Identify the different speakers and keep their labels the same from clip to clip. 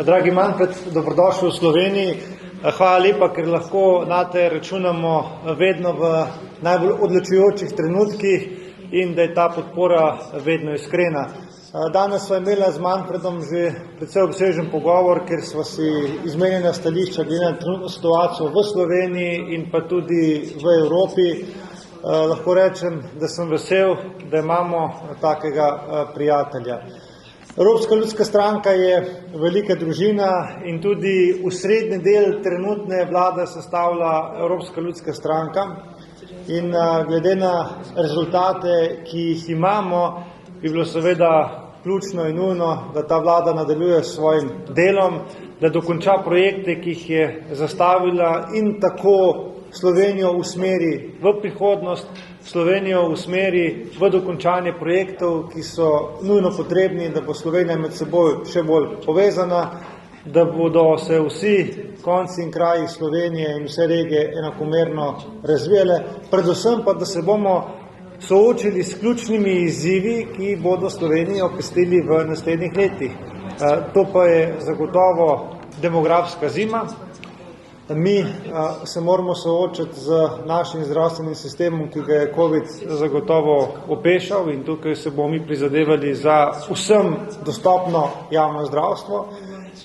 Speaker 1: Dragi Manfred, dobrodošli v Sloveniji. Hvala lepa, ker lahko nate računamo vedno v najbolj odločujočih trenutkih in da je ta podpora vedno iskrena. Danes sva imela z Manfredom že precej obsežen pogovor, ker sva si izmenjena stališča glede na trenutno situacijo v Sloveniji in pa tudi v Evropi. Lahko rečem, da sem vesel, da imamo takega prijatelja. Evropska ljudska stranka je velika družina in tudi osrednji del trenutne vlade sestavlja Evropska ljudska stranka. In glede na rezultate, ki jih imamo, bi bilo seveda ključno in nujno, da ta vlada nadaljuje s svojim delom, da dokonča projekte, ki jih je zastavila in tako Slovenijo usmeri v prihodnost, Slovenijo usmeri v dokončanje projektov, ki so nujno potrebni, da bo Slovenija med seboj še bolj povezana, da bodo se vsi konci in kraji Slovenije in vse regije enakomerno razvijale, predvsem pa, da se bomo soočili s ključnimi izzivi, ki bodo Slovenijo pestili v naslednjih letih. To pa je zagotovo demografska zima. Mi se moramo soočati z našim zdravstvenim sistemom, ki ga je COVID zagotovo opešal in tukaj se bomo mi prizadevali za vsem dostopno javno zdravstvo.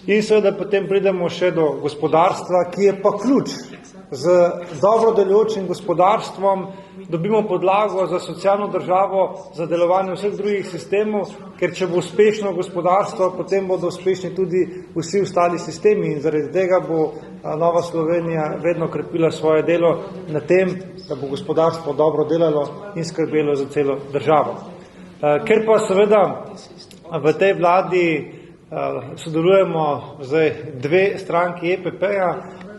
Speaker 1: In seveda potem pridemo še do gospodarstva, ki je pa ključ. Z dobro delujočim gospodarstvom dobimo podlago za socialno državo, za delovanje vseh drugih sistemov, ker če bo uspešno gospodarstvo, potem bodo uspešni tudi vsi ostali sistemi in zaradi tega bo Nova Slovenija vedno krepila svoje delo na tem, da bo gospodarstvo dobro delalo in skrbelo za celo državo. Ker pa seveda v tej vladi sodelujemo zdaj dve stranki EPP-ja,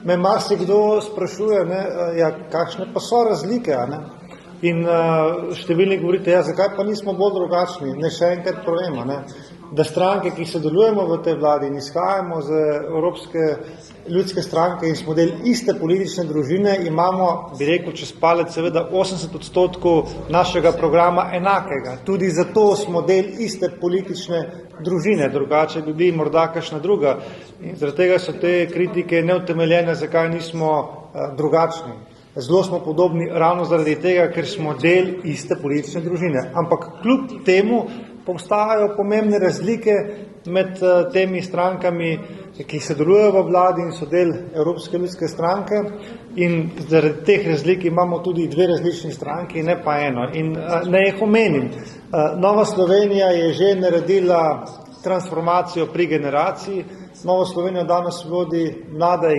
Speaker 1: me marsikdo sprašuje, kakšne pa so razlike, in številni govorite, zakaj pa nismo bolj drugačni, še enkrat povemo, da stranke, ki sodelujemo v tej vladi in izhajamo z Evropske ljudske stranke in smo del iste politične družine, imamo, bi rekel, čez palec seveda 80% našega programa enakega. Tudi zato smo del iste politične družine, drugače bi bili morda kakšna druga. In zaradi tega so te kritike neutemeljene, zakaj nismo drugačni. Zelo smo podobni ravno zaradi tega, ker smo del iste politične družine. Ampak kljub temu obstajajo pomembne razlike med temi strankami, ki sodelujejo v vladi in so del Evropske ljudske stranke, in zaradi teh razlik imamo tudi dve različni stranki, ne pa eno. In naj jih omenim. Nova Slovenija je že naredila transformacijo pri generaciji. Novo Slovenijo danes vodi mlada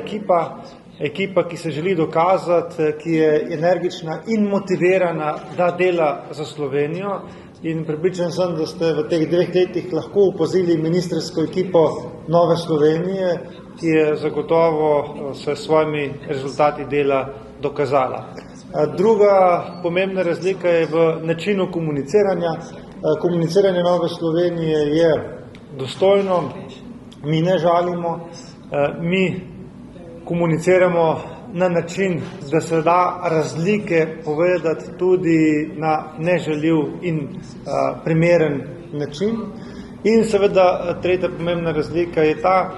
Speaker 1: ekipa, ki se želi dokazati, ki je energična in motivirana, da dela za Slovenijo. In pripričan sem, da ste v teh 2 letih lahko opazili ministrsko ekipo Nove Slovenije, ki je zagotovo s svojimi rezultati dela dokazala. Druga pomembna razlika je v načinu komuniciranja. Komuniciranje Nove Slovenije je dostojno, mi ne žalimo, mi komuniciramo na način, da se da razlike povedati tudi na nežaljiv in primeren način. In seveda tretja pomembna razlika je ta,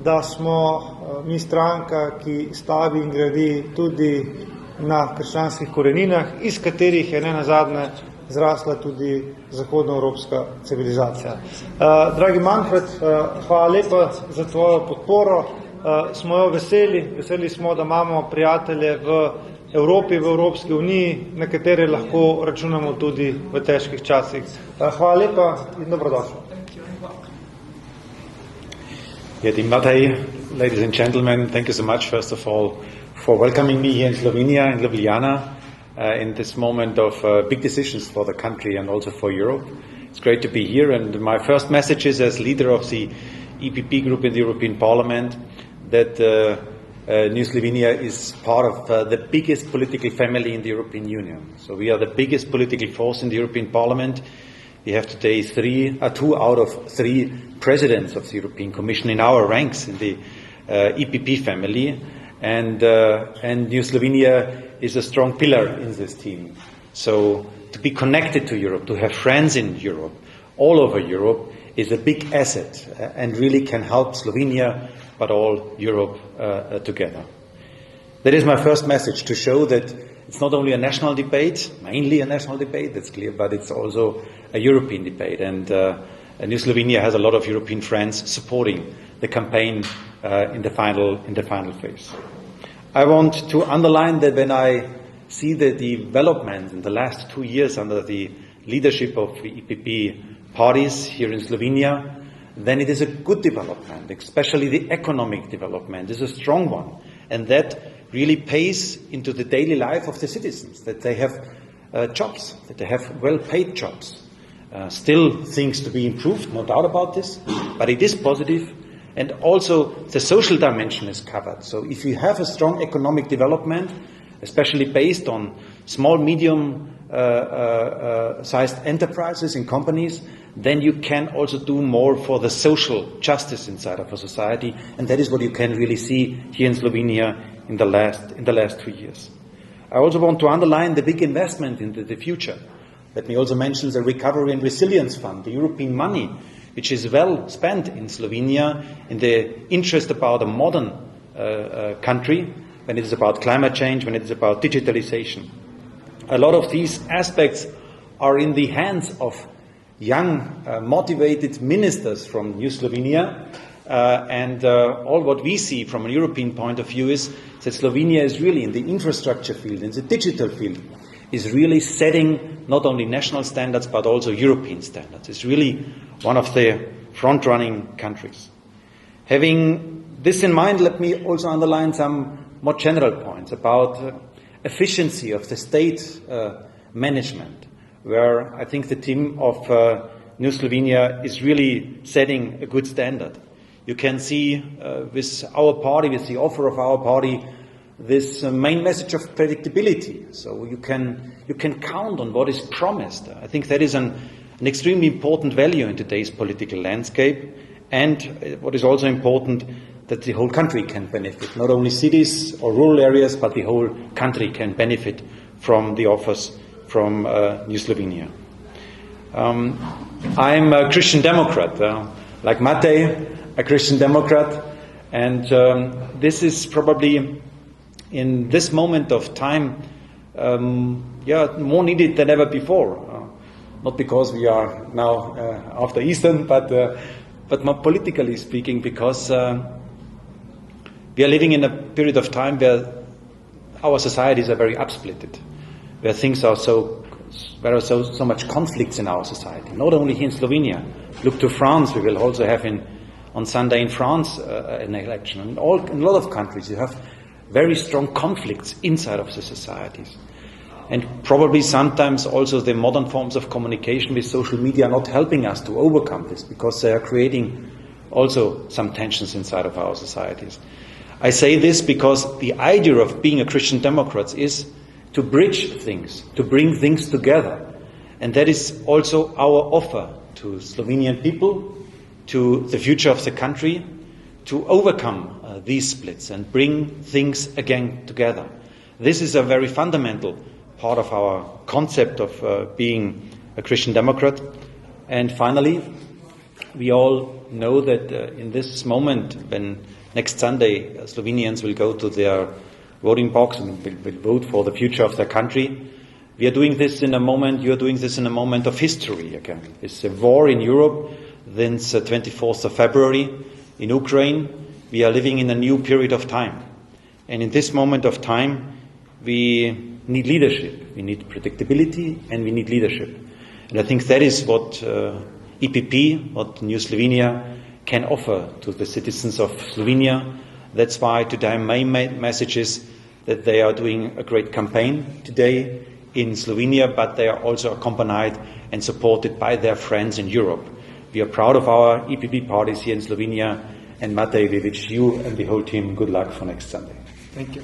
Speaker 1: da smo mi stranka, ki stavi in gradi tudi na krščanskih koreninah, iz katerih je nenazadnje zrasla tudi zahodnoevropska civilizacija. Dragi Manfred, hvala lepa za tvojo podporo. Smo jo veseli smo, da imamo prijatelje v Evropi, v Evropski uniji, na katere lahko računamo tudi v težkih časih. Hvala lepa in dobrodošli.
Speaker 2: Dear Matej, ladies and gentlemen, thank you so much, first of all, for welcoming me here in Slovenia, in Ljubljana, in this moment of big decisions for the country and also for Europe. It's great to be here, and my first message is as leader of the EPP group in the European Parliament that New Slovenia is part of the biggest political family in the European Union. So we are the biggest political force in the European Parliament. We have today 2 out of 3 presidents of the European Commission in our ranks in the EPP family, and New Slovenia is a strong pillar in this team. So to be connected to Europe, to have friends in Europe, all over Europe, is a big asset and really can help Slovenia, but all Europe together. That is my first message, to show that it's not only a national debate, mainly a national debate, that's clear, but it's also a European debate. And New Slovenia has a lot of European friends supporting the campaign in the final phase. I want to underline that when I see the development in the last 2 years under the leadership of the EPP parties here in Slovenia, then it is a good development, especially the economic development is a strong one. And that really pays into the daily life of the citizens, that they have jobs, that they have well-paid jobs. Still things to be improved, no doubt about this, but it is positive. And also the social dimension is covered. So if you have a strong economic development, especially based on small, medium-sized enterprises and companies, then you can also do more for the social justice inside of a society. And that is what you can really see here in Slovenia in the last 2 years. I also want to underline the big investment into the future. Let me also mention the Recovery and Resilience Fund, the European money, which is well spent in Slovenia in the interest about a modern country, when it is about climate change, when it is about digitalization. A lot of these aspects are in the hands of young, motivated ministers from New Slovenia, and all what we see from a European point of view is that Slovenia is really in the infrastructure field, in the digital field, is really setting not only national standards but also European standards. It's really one of the front-running countries. Having this in mind, let me also underline some more general points about efficiency of the state management, where I think the team of New Slovenia is really setting a good standard. You can see with our party, with the offer of our party, this main message of predictability. So you can count on what is promised. I think that is an extremely important value in today's political landscape. And what is also important, that the whole country can benefit. Not only cities or rural areas, but the whole country can benefit from the offers from New Slovenia. I'm a Christian Democrat, like Matej, a Christian Democrat, and this is probably in this moment of time more needed than ever before. Not because we are now after Easter, but more politically speaking, because we are living in a period of time where our societies are very upsplitted, where things are there are so much conflicts in our society. Not only here in Slovenia. Look to France. We will also have on Sunday in France an election. In a lot of countries you have very strong conflicts inside of the societies. And probably sometimes also the modern forms of communication with social media are not helping us to overcome this, because they are creating also some tensions inside of our societies. I say this because the idea of being a Christian Democrat is to bridge things, to bring things together. And that is also our offer to Slovenian people, to the future of the country, to overcome these splits and bring things again together. This is a very fundamental part of our concept of being a Christian Democrat. And finally, we all know that in this moment, when next Sunday Slovenians will go to their voting box and will vote for the future of their country, we are doing this in a moment, you are doing this in a moment of history again. It's a war in Europe since 24th of February in Ukraine. We are living in a new period of time. And in this moment of time, we need leadership. We need predictability and we need leadership. And I think that is what EPP, what New Slovenia can offer to the citizens of Slovenia. That's why today my main message is that they are doing a great campaign today in Slovenia, but they are also accompanied and supported by their friends in Europe. We are proud of our EPP parties here in Slovenia, and Matej, we wish you and the whole team good luck for next Sunday.
Speaker 1: Thank you.